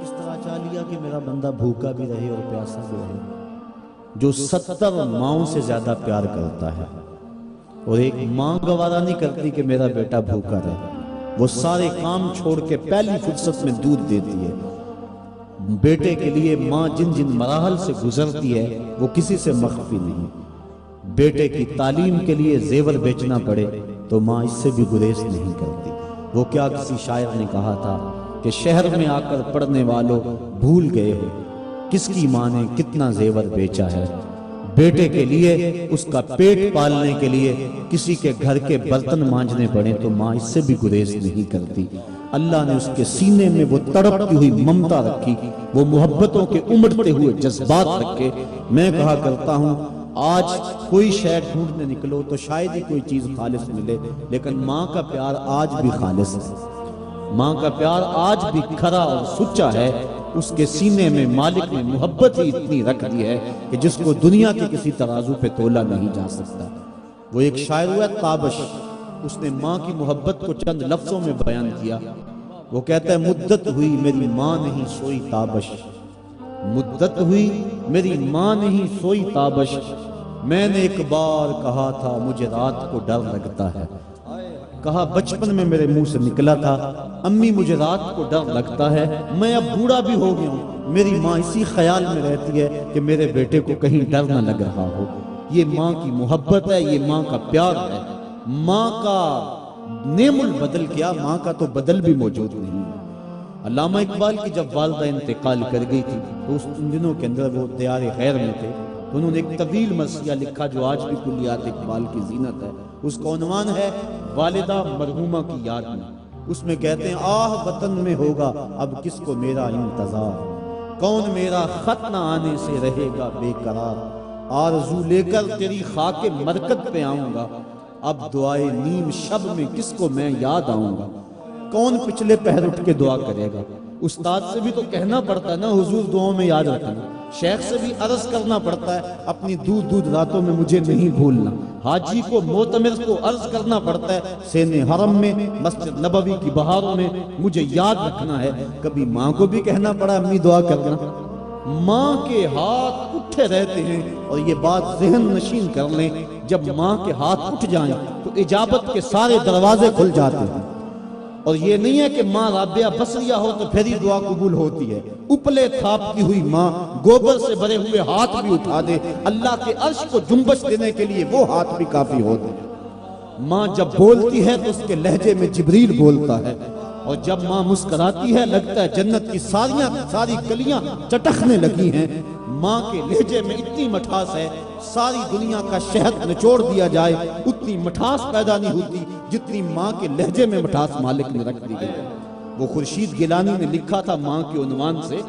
اس طرح چاہ لیا کہ میرا بندہ بھوکا بھی رہے اور پیاسا بھی رہے، جو 70 ماؤں سے زیادہ پیار کرتا ہے اور ایک ماں گوارا نہیں کرتی کہ میرا بیٹا بھوکا رہے، وہ سارے کام چھوڑ کے پہلی فرصت میں دودھ دیتی ہے۔ بیٹے کے لیے ماں جن جن مراحل سے گزرتی ہے وہ کسی سے مخفی نہیں۔ بیٹے کی تعلیم کے لیے زیور بیچنا پڑے تو ماں اس سے بھی گریز نہیں کرتی۔ وہ کیا کسی شاعر نے کہا تھا کہ شہر میں آ کر پڑھنے والوں بھول گئے ہو کس کی ماں نے کتنا زیور بیچا ہے۔ بیٹے کے لیے، اس کا پیٹ پالنے کے لیے کسی کے گھر کے برتن مانجنے پڑے تو ماں اس سے بھی گریز نہیں کرتی۔ اللہ نے اس کے سینے میں وہ تڑپتی ہوئی ممتا رکھی، وہ محبتوں کے امڑتے ہوئے جذبات رکھے۔ میں کہا کرتا ہوں آج کوئی شے ڈھونڈنے نکلو تو شاید ہی کوئی چیز خالص ملے، لیکن ماں کا پیار آج بھی خالص ہے، ماں کا پیار آج بھی کھرا اور سچا ہے۔ اس کے سینے میں مالک نے محبت ہی اتنی رکھ دی ہے کہ جس کو دنیا کے کسی ترازو پہ تولا نہیں جا سکتا۔ وہ ایک شاعر ہوا تابش، اس نے ماں کی محبت کو چند لفظوں میں بیان کیا۔ وہ کہتا ہے مدت ہوئی میری ماں نہیں سوئی تابش، مدت ہوئی میری ماں نہیں سوئی تابش، میں نے ایک بار کہا تھا مجھے رات کو ڈر لگتا ہے۔ کہا بچپن میں میرے منہ سے نکلا تھا امی مجھے رات کو ڈر لگتا ہے، میں اب بوڑھا بھی ہو گیا ہوں، میری ماں اسی خیال میں رہتی ہے کہ میرے بیٹے کو کہیں ڈر نہ لگ رہا ہو۔ یہ ماں کی محبت ہے، یہ ماں کا پیار ہے۔ ماں کا نعم البدل کیا، ماں کا تو بدل بھی موجود نہیں ہے۔ علامہ اقبال کی جب والدہ انتقال کر گئی تھی تو اس دنوں کے اندر وہ دیار غیر میں تھے، تو انہوں نے ایک طویل مرثیہ لکھا جو آج بھی کلیات اقبال کی زینت ہے۔ اس کا عنوان ہے والدہ مرحومہ کی یاد میں۔ اس میں کہتے ہیں آہ وطن میں ہوگا اب کس کو میرا انتظار، کون میرا خط نہ آنے سے رہے گا بے قرار، آرزو لے کر تیری خاک مرکت پہ آؤں گا، اب دعائے نیم شب میں کس کو میں یاد آؤں گا، کون پچھلے پہر اٹھ کے دعا کرے گا۔ استاد سے بھی تو کہنا پڑتا ہے نا حضور دعاؤں میں یاد رکھنا، شیخ سے بھی عرض کرنا پڑتا ہے اپنی دودھ دودھ راتوں میں مجھے نہیں بھولنا، حاجی کو معتمر کو عرض کرنا پڑتا ہے سین حرم میں مسجد نبوی کی بہاروں میں مجھے یاد رکھنا ہے۔ کبھی ماں کو بھی کہنا پڑا امی دعا کرنا۔ ماں کے ہاتھ اٹھے رہتے ہیں، اور یہ بات ذہن نشین کر لیں جب ماں کے ہاتھ اٹھ جائیں تو اجابت کے سارے دروازے کھل جاتے ہیں۔ اور یہ نہیں ہے کہ ماں رابعہ بصریہ ہو تو پھر ہی دعا قبول ہوتی ہے، اپلے تھاپتی ہوئی ماں گوبر سے بھرے ہوئے ہاتھ بھی اٹھا دے، اللہ کے عرش کو جنبش دینے کے لیے وہ ہاتھ بھی کافی ہوتے ہیں۔ ماں جب بولتی ہے تو اس کے لہجے میں جبریل بولتا ہے، اور جب ماں مسکراتی ہے لگتا ہے جنت کی ساری گلیاں چٹکنے لگی ہیں۔ ماں کے لہجے میں اتنی مٹھاس ہے ساری دنیا کا شہد نچوڑ دیا جائے اتنی مٹھاس پیدا نہیں ہوتی جتنی ماں کے لہجے میں مٹھاس مالک نے رکھ دی گئی۔ وہ خورشید گیلانی نے لکھا تھا ماں کے عنوان سے،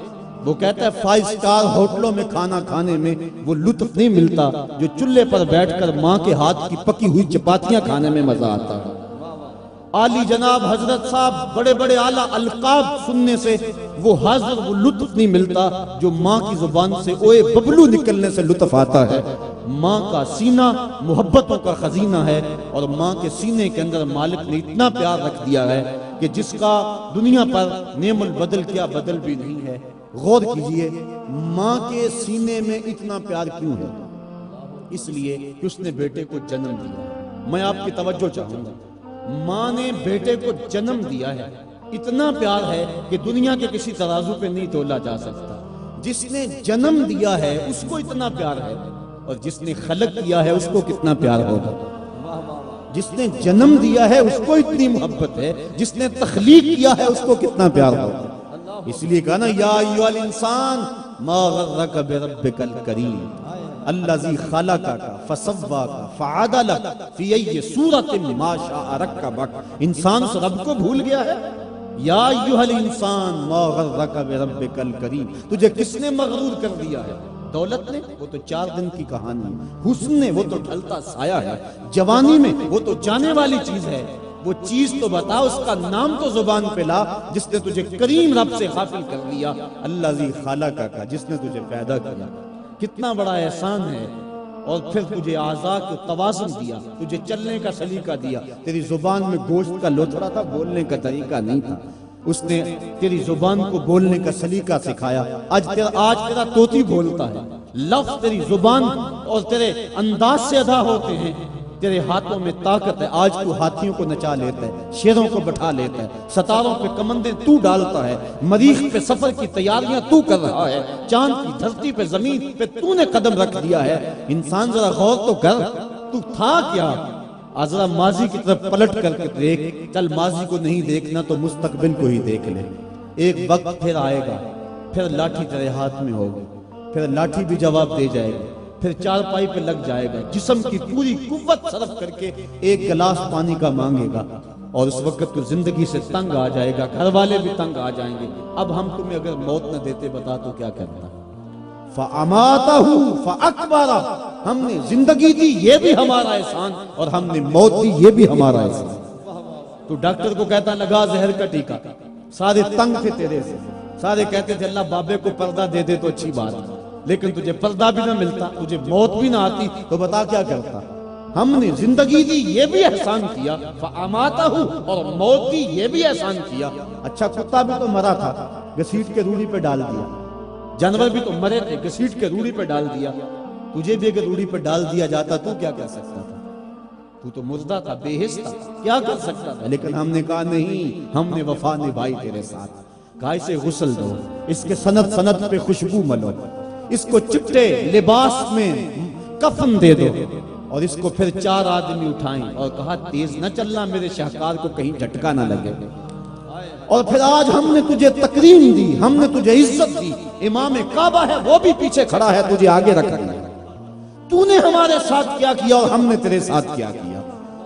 وہ کہتا ہے 5 سٹار ہوٹلوں میں کھانا کھانے میں وہ لطف نہیں ملتا جو چولہے پر بیٹھ کر ماں کے ہاتھ کی پکی ہوئی چپاتیاں کھانے میں مزہ آتا ہے۔ عالی جناب حضرت صاحب بڑے بڑے اعلیٰ القاب سننے سے وہ حاضر وہ لطف نہیں ملتا جو ماں کی زبان سے اوے ببلو نکلنے سے لطف آتا ہے۔ ماں کا سینہ محبتوں کا خزینہ ہے، اور ماں کے سینے کے اندر مالک نے اتنا پیار رکھ دیا ہے کہ جس کا دنیا پر نعم البدل کیا بدل بھی نہیں ہے۔ غور کیجئے ماں کے سینے میں اتنا پیار کیوں ہے؟ اس لیے کہ اس نے بیٹے کو جنم دیا۔ میں آپ کی توجہ چاہوں گا، ماں نے بیٹے کو جنم دیا ہے، اتنا پیار ہے کہ دنیا کے کسی ترازو پہ نہیں تولا جا سکتا۔ جس نے جنم دیا ہے اس کو اتنا پیار ہے، اور جس نے خلق کیا ہے اس کو کتنا پیار ہوگا۔ جس نے جنم دیا ہے اس کو اتنی محبت ہے، جس نے تخلیق کیا ہے اس کو کتنا پیار ہوگا۔ اس لیے کہا نا یا ایھا الانسان ما غرک بربک الکریم الذی خلقک فسواک فعدلک فی ای صورت ما شاء رکبک۔ انسان اس رب کو بھول گیا ہے۔ یا ایھا الانسان ما غرک بربک الکریم، تجھے کس نے مغرور کر دیا ہے؟ دولت نے؟ وہ تو 4 دن کی کہانی ہے۔ حسن نے؟ وہ تو ڈھلتا سایہ ہے۔ جوانی میں؟ وہ تو جانے والی چیز ہے۔ وہ چیز تو بتا، اس کا نام تو زبان پہ لا جس نے تجھے کریم رب سے غافل کر دیا۔ الذی خلقک، جس نے تجھے پیدا کیا۔ کتنا بڑا احسان ہے۔ اور پھر تجھے اعضاء کو توازن دیا، تجھے چلنے کا سلیقہ دیا۔ تیری زبان میں گوشت کا لوتھڑا تھا، بولنے کا طریقہ نہیں تھا۔ اس نے تیری زبان کو بولنے کا سلیقہ سکھایا. آج تیرا طوطی بولتا ہے. لفظ تیری زبان اور تیرے انداز سے ادا ہوتے ہیں. تیرے ہاتھوں میں طاقت ہے. آج تو ہاتھیوں کو نچا لیتا ہے, شیروں کو بٹھا لیتا ہے, ستاروں پہ کمندیں تو ڈالتا ہے, مریخ پہ سفر کی تیاریاں تو کر رہا ہے, چاند کی دھرتی پہ زمین پہ تو نے قدم رکھ دیا ہے. انسان ذرا غور تو کر, تو تھا کیا؟ ذرا ماضی کی طرف پلٹ کر کے دیکھ. چل ماضی کو نہیں دیکھنا تو مستقبل کو ہی دیکھ لے. ایک وقت پھر آئے گا, پھر لاٹھی تیرے ہاتھ میں ہوگی, پھر لاٹھی بھی جواب دے جائے گی, پھر چارپائی پہ لگ جائے گا, جسم کی پوری قوت صرف کر کے ایک گلاس پانی کا مانگے گا, اور اس وقت تو زندگی سے تنگ آ جائے گا, گھر والے بھی تنگ آ جائیں گے. اب ہم تمہیں اگر موت نہ دیتے بتا تو کیا کرتا؟ فَأَمَاتَهُ فَأَكْبَرَ. ہم نے زندگی دی, یہ بھی ہمارا احسان, اور ہم نے موت دی, یہ بھی ہمارا احسان. تو ڈاکٹر کو کہتا لگا زہر کا ٹیکا, سارے تنگ تھے تیرے سے, سارے کہتے تھے اللہ بابے کو پردہ دے دے تو اچھی بات ہے, لیکن تجھے پردہ بھی نہ ملتا, تجھے موت بھی نہ آتی, تو بتا کیا کرتا؟ ہم نے زندگی دی, یہ بھی احسان کیا, فَأَمَاتَهُ, اور موت دی, یہ بھی احسان کیا. اچھا کتا بھی تو مرا تھا, گھسیٹ کے روڑی پہ ڈال دیا. جانور بھی تو مرے تھے, گھسیٹ کے روڑی پہ ڈال دیا. تجھے بھی اگر روڑی پہ ڈال دیا جاتا تو کیا کر سکتا تھا؟ تو تو مردہ تھا, بے حس تھا, کیا کر سکتا تھا؟ لیکن ہم نے کہا نہیں, ہم نے وفا نبھائی تیرے ساتھ. کہا اسے غسل دو, اس کے سند سند پہ خوشبو ملو, اس کو چپٹے لباس میں کفن دے دو, اور اس کو پھر 4 آدمی اٹھائیں, اور کہا تیز نہ چلنا, میرے شاہکار کو کہیں جھٹکا نہ لگے. اور پھر آج ہم نے تجھے تکریم دی, ہم نے تجھے عزت دی. امام کعبہ ہے وہ بھی پیچھے کھڑا ہے, تجھے آگے رکھا ہے. تو نے ہمارے ساتھ کیا کیا اور ہم نے تیرے ساتھ کیا کیا.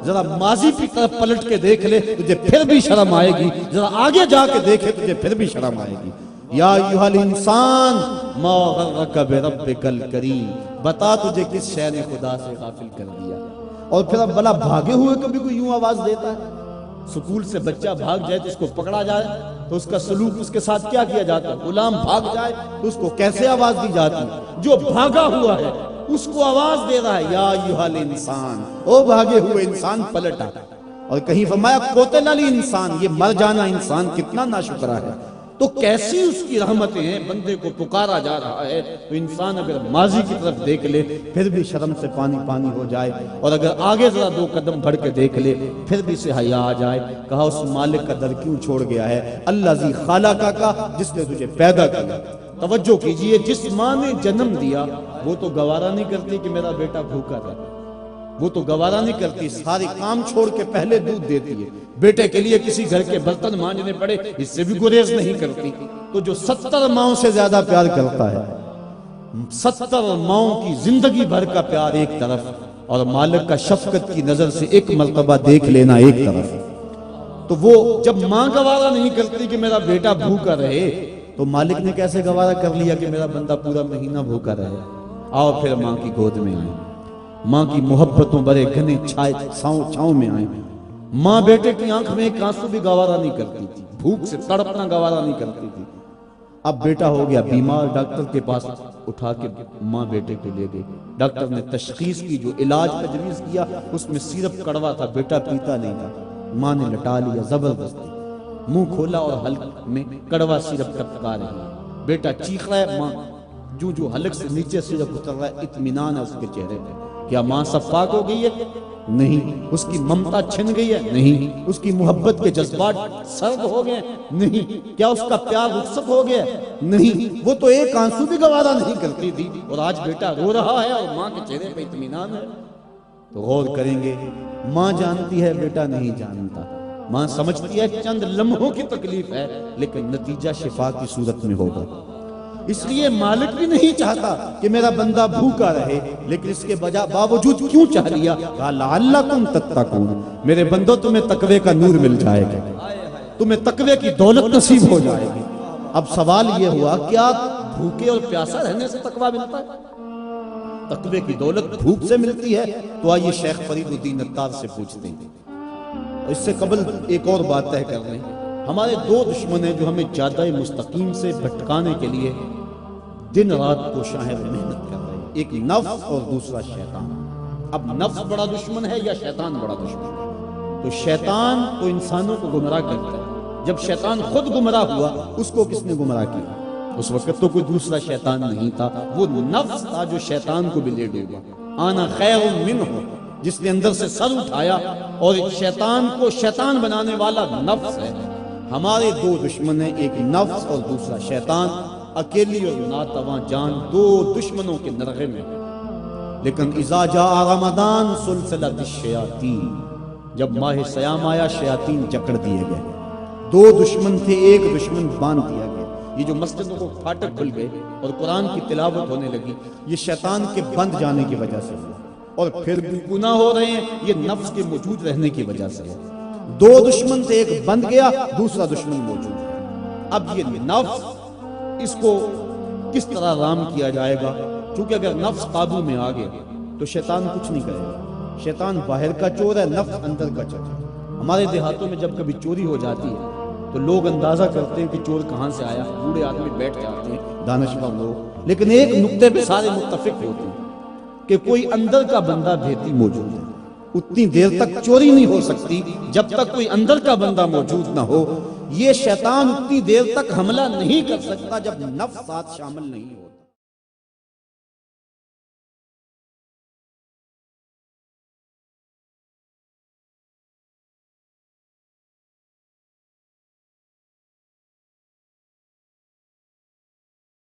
ذرا ماضی کی طرف پلٹ کے دیکھ لے, تجھے پھر بھی شرم آئے گی. ذرا آگے جا کے دیکھے, تجھے پھر بھی شرم آئے گی. یا ایھا الانسان ما غرک بربک الکریم. بتا تجھے کس شے نے خدا سے غافل کر دیا. اور پھر اب بلا بھاگے ہوئے کبھی کوئی یوں آواز دیتا ہے؟ سکول سے بچہ بھاگ جائے تو اس کو پکڑا جائے تو اس کا سلوک اس کے ساتھ کیا کیا جاتا ہے؟ غلام بھاگ جائے تو اس کو کیسے آواز دی جاتی ہے؟ جو بھاگا ہوا ہے اس کو آواز دے رہا ہے, یا ایھا الانسان, او بھاگے ہوئے انسان پلٹا. اور کہیں فرمایا قتل الانسان, یہ مر جانا انسان کتنا ناشکرا ہے. تو کیسی اس کی رحمتیں ہیں, بندے کو پکارا جا رہا ہے. تو انسان اگر ماضی کی طرف دیکھ لے پھر بھی شرم سے پانی پانی ہو جائے, اور اگر آگے ذرا 2 قدم بڑھ کے دیکھ لے پھر بھی سے حیا آ جائے. کہا اس مالک کا در کیوں چھوڑ گیا ہے؟ الذی خلقک کا, جس نے تجھے پیدا کیا. توجہ کیجئے, جس ماں نے جنم دیا وہ تو گوارا نہیں کرتی کہ میرا بیٹا بھوکا رہے, وہ تو گوارا نہیں کرتی, سارے کام چھوڑ کے پہلے دودھ دیتی ہے. بیٹے کے لیے کسی گھر کے برتن مانجنے پڑے اس سے بھی گریز نہیں کرتی. تو جو 70 ماؤں سے زیادہ پیار کرتا ہے, 70 ماؤں کی زندگی بھر کا پیار ایک طرف, اور مالک کا شفقت کی نظر سے ایک مرتبہ دیکھ لینا ایک طرف. تو وہ جب ماں گوارا نہیں کرتی کہ میرا بیٹا بھوکا رہے, تو مالک نے کیسے گوارا کر لیا کہ میرا بندہ پورا مہینہ بھوکا رہے. آؤ پھر ماں کی گود میں آئیں, ماں کی محبتوں بڑے گھنے چھاؤں میں آئیں. ماں بیٹے کی آنکھ میں ایک آنسو بھی گوارا نہیں کرتی تھی, بھوک سے تڑپنا گوارا نہیں کرتی تھی. اب بیٹا ہو گیا بیمار, ڈاکٹر کے پاس اٹھا کے ماں بیٹے کو لے گئی. ڈاکٹر نے تشخیص کی, جو علاج تجویز کیا اس میں سیرپ کڑوا تھا, بیٹا پیتا نہیں تھا. ماں نے لٹا لیا زبردستی, منہ کھولا اور حلق میں کڑوا سیرپ ٹپکا رہی ہے. بیٹا چیخ رہا ہے, ماں جو حلق سے نیچے سیرپ اتر رہا ہے. اطمینان ہے اس کے چہرے پہ. کیا ماں سب پاک ہو گئی ہے؟ نہیں. اس کی ممتا چھن گئی ہے؟ نہیں. اس کی محبت کے جذبات سرد ہو گئے؟ نہیں. کیا اس کا پیار رخصت ہو گیا؟ نہیں. وہ تو ایک آنسو بھی گوارا نہیں کرتی تھی, اور آج بیٹا رو رہا ہے اور ماں کے چہرے پہ اطمینان ہے. تو غور کریں گے, ماں جانتی ہے بیٹا نہیں جانتا. ماں سمجھتی ہے چند لمحوں کی تکلیف ہے, لیکن نتیجہ شفا کی صورت میں ہوگا. اس لیے مالک بھی نہیں چاہتا کہ میرا بندہ بھوکا رہے, لیکن اس کے باوجود کیوں چاہ لیا؟ کہا لعلکم تتقون, میرے بندو تمہیں تقوی کا نور مل جائے گا, تمہیں تقوی کی دولت نصیب ہو جائے گی. اب سوال یہ ہوا, کیا بھوکے اور پیاسا رہنے سے تقوی ملتا ہے؟ تقوی کی دولت بھوک سے ملتی ہے؟ تو آئیے شیخ فرید الدین عطار سے پوچھتے ہیں. اس سے قبل ایک اور بات طے کر لیں. ہمارے 2 دشمن ہیں جو ہمیں جادہ مستقیم سے بھٹکانے کے لیے دن رات کوشاں ہیں, محنت کر رہے ہیں. ایک نفس اور دوسرا شیطان. اب نفس بڑا دشمن ہے یا شیطان بڑا دشمن ہے؟ تو شیطان تو انسانوں کو گمراہ کرتا ہے, جب شیطان خود گمراہ ہوا اس کو کس نے گمراہ کیا؟ اس وقت تو کوئی دوسرا شیطان نہیں تھا، وہ نفس تھا جو شیطان کو بھی لے ڈوبا۔ آنا خیر منہ، جس نے اندر سے سر اٹھایا، اور شیطان کو شیطان بنانے والا نفس ہے۔ ہمارے دو دشمن ہیں، ایک نفس اور دوسرا شیطان۔ اکیلی اور ناتواں جان دو دشمنوں کے نرغے میں۔ لیکن اذا جاء رمضان سلسلۃ الشیاطین، جب ماہ سیام آیا شیاطین جکڑ دیے گئے۔ دو دشمن تھے، ایک دشمن باندھ دیا گیا۔ یہ جو مسجدوں کو پھاٹک کھل گئے اور قرآن کی تلاوت ہونے لگی، یہ شیطان کے بند جانے کی وجہ سے ہوا، اور پھر بھی گناہ ہو رہے ہیں، یہ نفس کے موجود رہنے کی وجہ سے ہے۔ دو دشمن تھے، ایک بند گیا، دوسرا دشمن موجود ہے۔ اب یہ نفس، اس کو کس طرح رام کیا جائے گا؟ چونکہ اگر نفس قابو میں آ گیا تو شیطان کچھ نہیں کرے گا۔ شیطان باہر کا چور ہے، نفس اندر کا چور ہے۔ ہمارے دیہاتوں میں جب کبھی چوری ہو جاتی ہے تو لوگ اندازہ کرتے ہیں کہ چور کہاں سے آیا، بوڑھے آدمی بیٹھ جاتے ہیں دانشور لوگ، لیکن ایک نقطے پہ سارے متفق ہوتے ہیں کہ کوئی اندر کا بندہ بھیتی موجود ہے۔ اتنی دیر تک چوری نہیں ہو سکتی جب تک کوئی اندر کا بندہ موجود نہ ہو۔ یہ شیطان اتنی دیر تک حملہ نہیں کر سکتا جب نفس ساتھ شامل نہیں ہو۔